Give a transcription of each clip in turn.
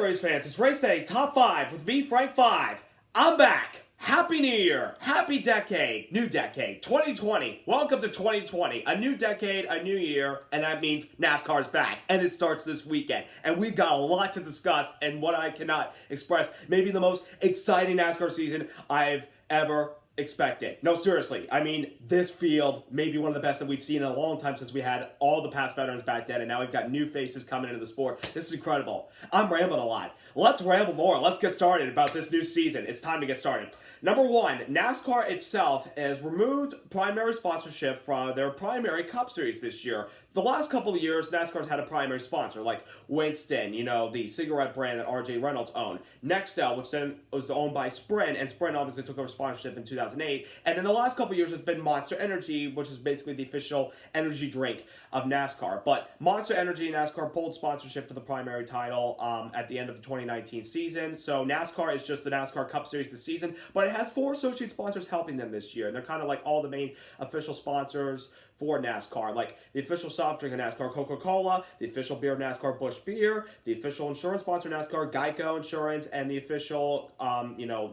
race fans, it's race day, top 5 with me, Frank 5. I'm back. Happy New Year. Happy decade. New decade. 2020. Welcome to 2020. A new decade, a new year, and that means NASCAR's back. And it starts this weekend. And we've got a lot to discuss, and what I cannot express, maybe the most exciting NASCAR season I've ever expected. No, seriously. I mean, this field may be one of the best that we've seen in a long time since we had all the past veterans back then, and now we've got new faces coming into the sport. This is incredible. I'm rambling a lot. Let's ramble more. Let's get started about this new season. It's time to get started. Number one, NASCAR itself has removed primary sponsorship from their primary Cup Series this year. The last couple of years, NASCAR's had a primary sponsor, like Winston, the cigarette brand that R.J. Reynolds owned. Nextel, which then was owned by Sprint, and Sprint obviously took over sponsorship in 2008. And then the last couple of years, it's been Monster Energy, which is basically the official energy drink of NASCAR. But Monster Energy and NASCAR pulled sponsorship for the primary title at the end of the 2019 season. So NASCAR is just the NASCAR Cup Series this season, but it has 4 associate sponsors helping them this year. And they're kind of like all the main official sponsors for NASCAR, like the official soft drink of NASCAR, Coca-Cola, the official beer of NASCAR, Busch Beer, the official insurance sponsor of NASCAR, Geico Insurance, and the official,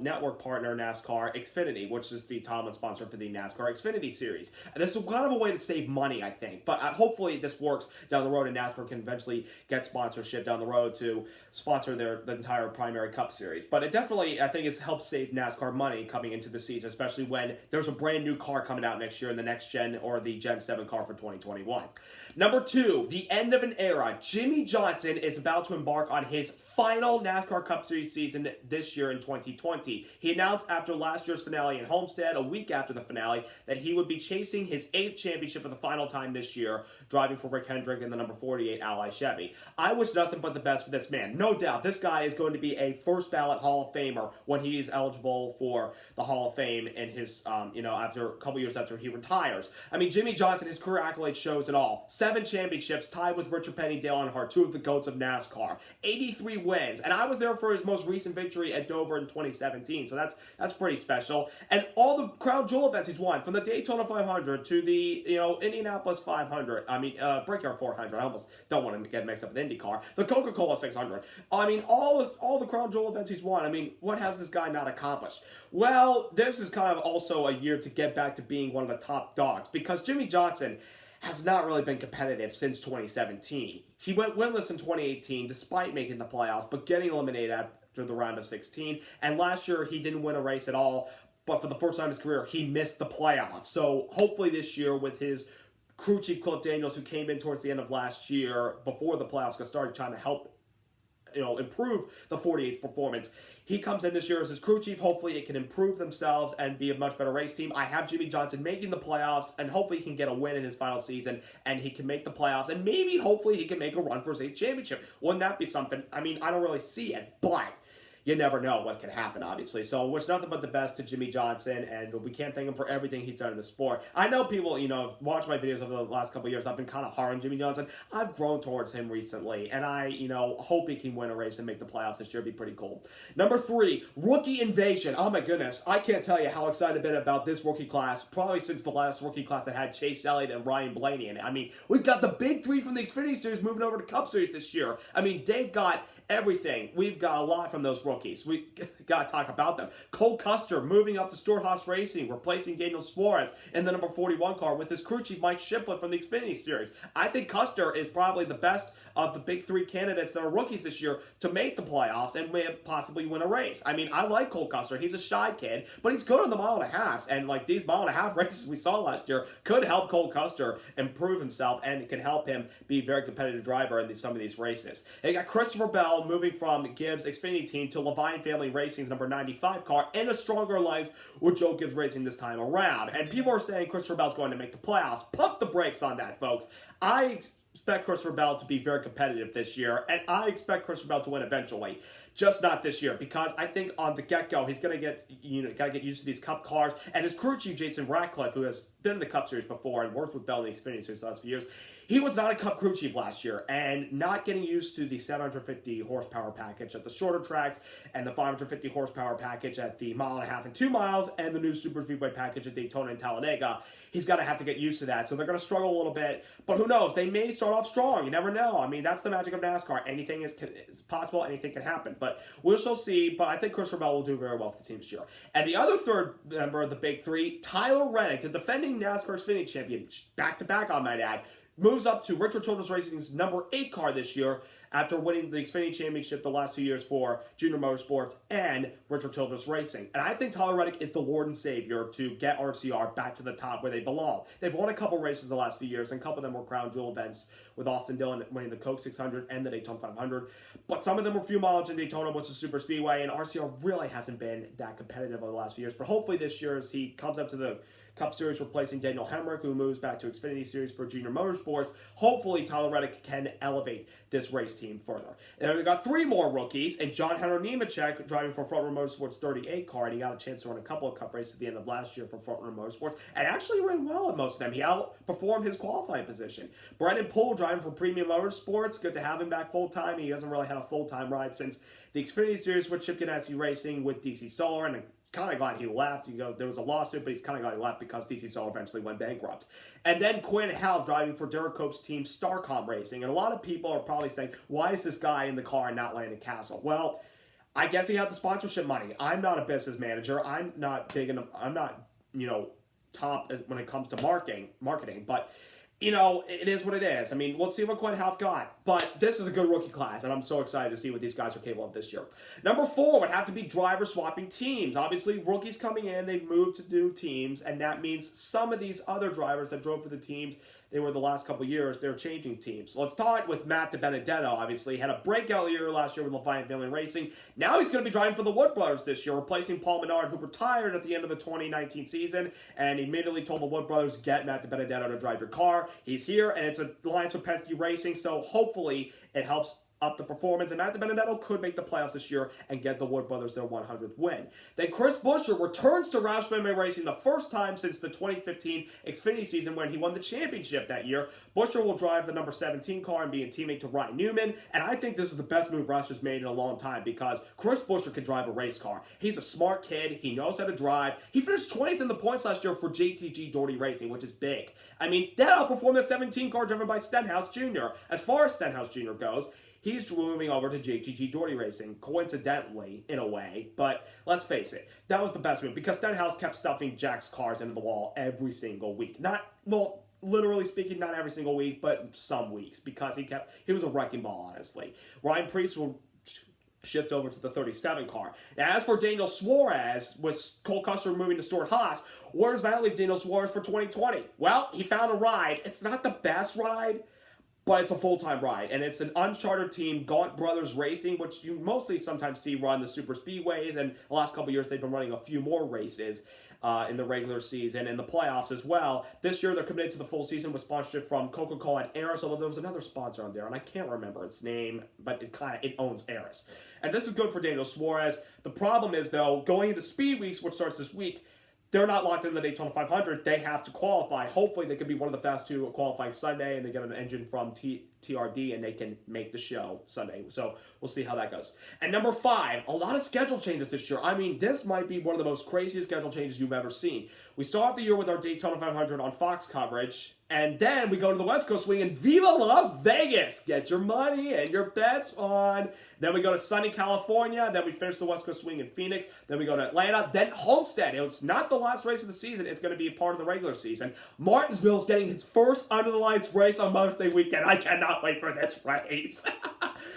network partner NASCAR, Xfinity, which is the Tomlin sponsor for the NASCAR Xfinity Series. And this is kind of a way to save money, I think, but hopefully this works down the road, and NASCAR can eventually get sponsorship down the road to sponsor the entire primary Cup Series. But it definitely, I think, has helped save NASCAR money coming into the season, especially when there's a brand new car coming out next year in the next gen or the Gen 7 car for 2021. Number 2, the end of an era. Jimmie Johnson is about to embark on his final NASCAR Cup Series season this year in 2020. He announced after last year's finale in Homestead, a week after the finale, that he would be chasing his 8th championship for the final time this year, driving for Rick Hendrick in the number 48 Ally Chevy. I wish nothing but the best for this man. No doubt, this guy is going to be a first ballot Hall of Famer when he is eligible for the Hall of Fame in his, after a couple years after he retires. I mean, Jimmie Johnson, his career accolades shows it all. 7 championships, tied with Richard Petty, Dale Earnhardt, 2 of the GOATs of NASCAR. 83 wins, and I was there for his most recent victory at Dover in 2017, so that's pretty special. And all the crown jewel events he's won, from the Daytona 500 to the Indianapolis 500. I mean, Brickyard 400. I almost don't want to get mixed up with IndyCar. The Coca-Cola 600. I mean, all the crown jewel events he's won. I mean, what has this guy not accomplished? Well, this is kind of also a year to get back to being one of the top dogs, because Jimmie Johnson has not really been competitive since 2017. He went winless in 2018 despite making the playoffs, but getting eliminated after the round of 16. And last year, he didn't win a race at all, but for the first time in his career, he missed the playoffs. So hopefully this year, with his crew chief Cliff Daniels, who came in towards the end of last year before the playoffs got started, trying to help improve the 48's performance. He comes in this year as his crew chief. Hopefully it can improve themselves and be a much better race team. I have Jimmie Johnson making the playoffs, and hopefully he can get a win in his final season, and he can make the playoffs, and maybe, hopefully, he can make a run for his 8th championship. Wouldn't that be something? I mean, I don't really see it, but you never know what can happen, obviously. So, wish nothing but the best to Jimmie Johnson, and we can't thank him for everything he's done in the sport. I know people, have watched my videos over the last couple of years. I've been kind of hard on Jimmie Johnson. I've grown towards him recently, and I, hope he can win a race and make the playoffs this year. It'd be pretty cool. Number 3, rookie invasion. Oh my goodness. I can't tell you how excited I've been about this rookie class, probably since the last rookie class that had Chase Elliott and Ryan Blaney in it. I mean, we've got the big 3 from the Xfinity Series moving over to Cup Series this year. I mean, they've got everything. We've got a lot from those rookies. We got to talk about them. Cole Custer moving up to Stewart-Haas Racing, replacing Daniel Suarez in the number 41 car with his crew chief Mike Shiplett from the Xfinity Series. I think Custer is probably the best of the big 3 candidates that are rookies this year to make the playoffs and may possibly win a race. I mean, I like Cole Custer. He's a shy kid, but he's good on the mile and a halves, and like these mile and a half races we saw last year could help Cole Custer improve himself, and it can help him be a very competitive driver in some of these races. They got Christopher Bell moving from Gibbs' Xfinity team to Levine Family Racing's number 95 car in a stronger alliance with Joe Gibbs Racing this time around. And people are saying Christopher Bell's going to make the playoffs. Pump the brakes on that, folks. I expect Christopher Bell to be very competitive this year, and I expect Christopher Bell to win eventually. Just not this year, because I think on the get-go he's gonna get used to these Cup cars. And his crew chief Jason Ratcliffe, who has been in the Cup Series before and worked with Bell in the Xfinity Series the last few years, he was not a Cup crew chief last year, and not getting used to the 750 horsepower package at the shorter tracks and the 550 horsepower package at the 1.5 and 2 miles and the new super speedway package at Daytona and Talladega. He's going to have to get used to that, so they're going to struggle a little bit. But who knows? They may start off strong. You never know. I mean, that's the magic of NASCAR. Anything is possible. Anything can happen. But we shall see. But I think Christopher Bell will do very well for the team this year. And the other third member of the big three, Tyler Reddick, the defending NASCAR Xfinity champion, back-to-back, I might add, moves up to Richard Childress Racing's number 8 car this year after winning the Xfinity Championship the last 2 years for Junior Motorsports and Richard Childress Racing. And I think Tyler Reddick is the Lord and Savior to get RCR back to the top where they belong. They've won a couple races the last few years, and a couple of them were crown jewel events, with Austin Dillon winning the Coke 600 and the Daytona 500. But some of them were few miles in Daytona, which is super speedway, and RCR really hasn't been that competitive over the last few years. But hopefully this year, as he comes up to the Cup Series, replacing Daniel Hemrick, who moves back to Xfinity Series for Junior Motorsports. Hopefully, Tyler Reddick can elevate this race team further. And then we've got 3 more rookies, and John Henry Nemechek driving for Front Row Motorsports 38 car, and he got a chance to run a couple of Cup races at the end of last year for Front Row Motorsports, and actually ran well in most of them. He outperformed his qualifying position. Brendan Poole driving for Premium Motorsports. Good to have him back full-time. He hasn't really had a full-time ride since the Xfinity Series with Chip Ganassi Racing with DC Solar, and kind of glad he left. He goes, there was a lawsuit, but he's kind of glad he left because DC Solar eventually went bankrupt. And then Quinn Howell driving for Derek Cope's team Starcom Racing. And a lot of people are probably saying, why is this guy in the car and not Landon Castle? Well, I guess he had the sponsorship money. I'm not a business manager. I'm not big enough. I'm not, top when it comes to marketing, but it is what it is. I mean, let's see what Quinn Houff got. But this is a good rookie class, and I'm so excited to see what these guys are capable of this year. Number 4 would have to be driver swapping teams. Obviously, rookies coming in, they move to new teams, and that means some of these other drivers that drove for the teams they were the last couple of years, they're changing teams. So let's start with Matt DiBenedetto, obviously. Had a breakout year last year with Lafayette Family Racing. Now he's going to be driving for the Wood Brothers this year, replacing Paul Menard, who retired at the end of the 2019 season, and immediately told the Wood Brothers, get Matt DiBenedetto to drive your car. He's here, and it's an alliance with Penske Racing, so hopefully it helps up the performance, and Matt DiBenedetto could make the playoffs this year and get the Wood Brothers their 100th win. Then Chris Buescher returns to Roush Fenway Racing the first time since the 2015 Xfinity season when he won the championship that year. Buescher will drive the number 17 car and be a teammate to Ryan Newman, and I think this is the best move Roush has made in a long time because Chris Buescher can drive a race car. He's a smart kid. He knows how to drive. He finished 20th in the points last year for JTG Doherty Racing, which is big. I mean, that outperformed the 17 car driven by Stenhouse Jr. As far as Stenhouse Jr. goes, he's moving over to JTG Doherty Racing, coincidentally, in a way. But let's face it, that was the best move because Stenhouse kept stuffing Jack's cars into the wall every single week. Literally speaking, not every single week, but some weeks because he was a wrecking ball, honestly. Ryan Preece will shift over to the 37 car. Now, as for Daniel Suarez, with Cole Custer moving to Stuart Haas, where does that leave Daniel Suarez for 2020? Well, he found a ride. It's not the best ride, but it's a full-time ride, and it's an uncharted team, Gaunt Brothers Racing, which you mostly sometimes see run the super speedways, and the last couple of years they've been running a few more races in the regular season and the playoffs as well. This year they're committed to the full season with sponsorship from Coca-Cola and Aris, although there was another sponsor on there, and I can't remember its name, but it owns Aris. And this is good for Daniel Suarez. The problem is, though, going into Speed Weeks, which starts this week, they're not locked in the Daytona 500. They have to qualify. Hopefully, they could be one of the fast 2 qualifying Sunday, and they get an engine from TRD, and they can make the show Sunday. So we'll see how that goes. And number 5, a lot of schedule changes this year. I mean, this might be one of the most craziest schedule changes you've ever seen. We start off the year with our Daytona 500 on Fox coverage, and then we go to the West Coast swing and Viva Las Vegas. Get your money and your bets on. Then we go to sunny California. Then we finish the West Coast swing in Phoenix. Then we go to Atlanta. Then Homestead. It's not the last race of the season. It's going to be a part of the regular season. Martinsville's getting its first under the lights race on Mother's Day weekend. I cannot wait for this race.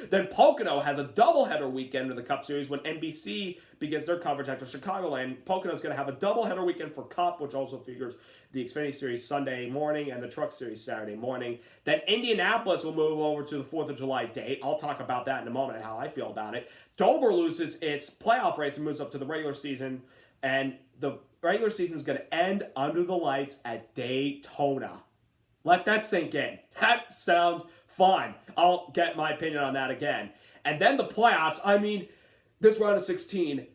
Then Pocono has a doubleheader weekend of the Cup Series when NBC begins their coverage after Chicagoland. Pocono's going to have a doubleheader weekend for Cup, which also figures the Xfinity Series Sunday morning and the Truck Series Saturday morning. Then Indianapolis will move over to the 4th of July date. I'll talk about that in a moment, how I feel about it. Dover loses its playoff race and moves up to the regular season, and the regular season is going to end under the lights at Daytona. Let that sink in. That sounds fun. I'll get my opinion on that again. And then the playoffs, I mean, this round of 16,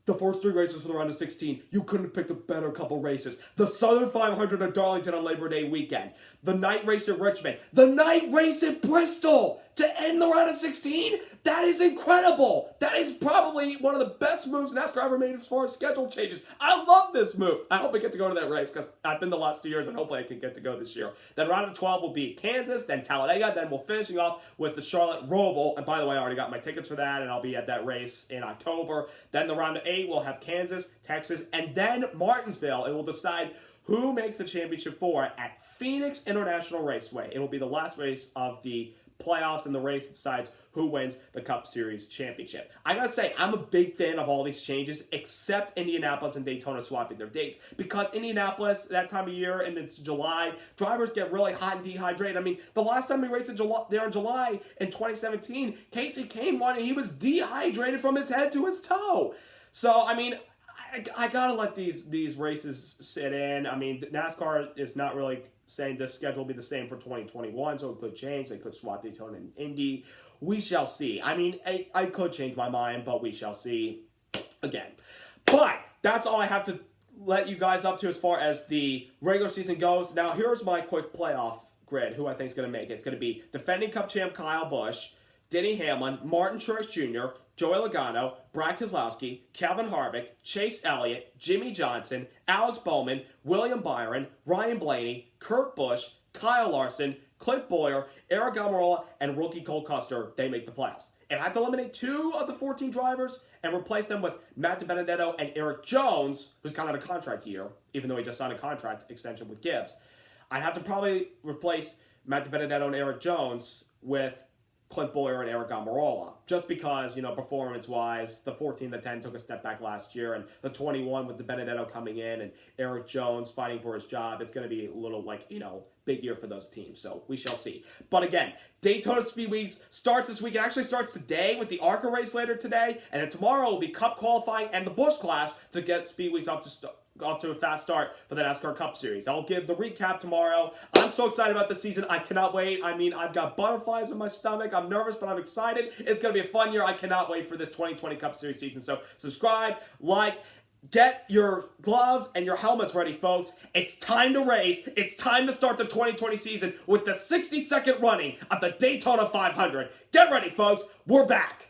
the first 3 races for the round of 16, you couldn't have picked a better couple races. The Southern 500 at Darlington on Labor Day weekend. The night race at Richmond. The night race at Bristol to end the round of 16. That is incredible. That is probably one of the best moves NASCAR ever made as far as schedule changes. I love this move. I hope I get to go to that race because I've been the last 2 years and hopefully I can get to go this year. Then round of 12 will be Kansas, then Talladega, then we're finishing off with the Charlotte Roval. And by the way, I already got my tickets for that and I'll be at that race in October. Then the round of 8 will have Kansas, Texas, and then Martinsville. It will decide who makes the championship 4 at Phoenix International Raceway. It will be the last race of the playoffs, and the race decides who wins the Cup Series championship. I gotta say, I'm a big fan of all these changes, except Indianapolis and Daytona swapping their dates. Because Indianapolis, that time of year, and it's July, drivers get really hot and dehydrated. I mean, the last time we raced in July in 2017, Casey Kane won, and he was dehydrated from his head to his toe. So, I mean, I gotta let these races sit in. I mean, NASCAR is not really saying this schedule will be the same for 2021, so it could change. They could swap Daytona and Indy. We shall see. I mean, I could change my mind, but we shall see again. But that's all I have to let you guys up to as far as the regular season goes. Now, here's my quick playoff grid, who I think is going to make it. It's going to be defending Cup champ Kyle Busch, Denny Hamlin, Martin Truex Jr., Joey Logano, Brad Keselowski, Kevin Harvick, Chase Elliott, Jimmy Johnson, Alex Bowman, William Byron, Ryan Blaney, Kurt Busch, Kyle Larson, Clint Bowyer, Eric Almirola, and rookie Cole Custer. They make the playoffs. If I had to eliminate 2 of the 14 drivers and replace them with Matt DiBenedetto and Eric Jones, who's kind of on a contract year, even though he just signed a contract extension with Gibbs, I'd have to probably replace Matt DiBenedetto and Eric Jones with Clint Bowyer and Eric Almirola, just because, performance-wise, the 14, the 10 took a step back last year, and the 21 with DiBenedetto coming in and Eric Jones fighting for his job, it's going to be a little, big year for those teams, so we shall see. But again, Daytona Speed Week starts this week. It actually starts today with the ARCA race later today, and then tomorrow will be Cup qualifying and the Busch Clash to get Speed Weeks off to a fast start for the NASCAR Cup Series. I'll give the recap tomorrow. I'm so excited about the season. I cannot wait. I mean, I've got butterflies in my stomach. I'm nervous, but I'm excited. It's going to be a fun year. I cannot wait for this 2020 Cup Series season. So subscribe, like, get your gloves and your helmets ready, folks. It's time to race. It's time to start the 2020 season with the 62nd running of the Daytona 500. Get ready, folks. We're back.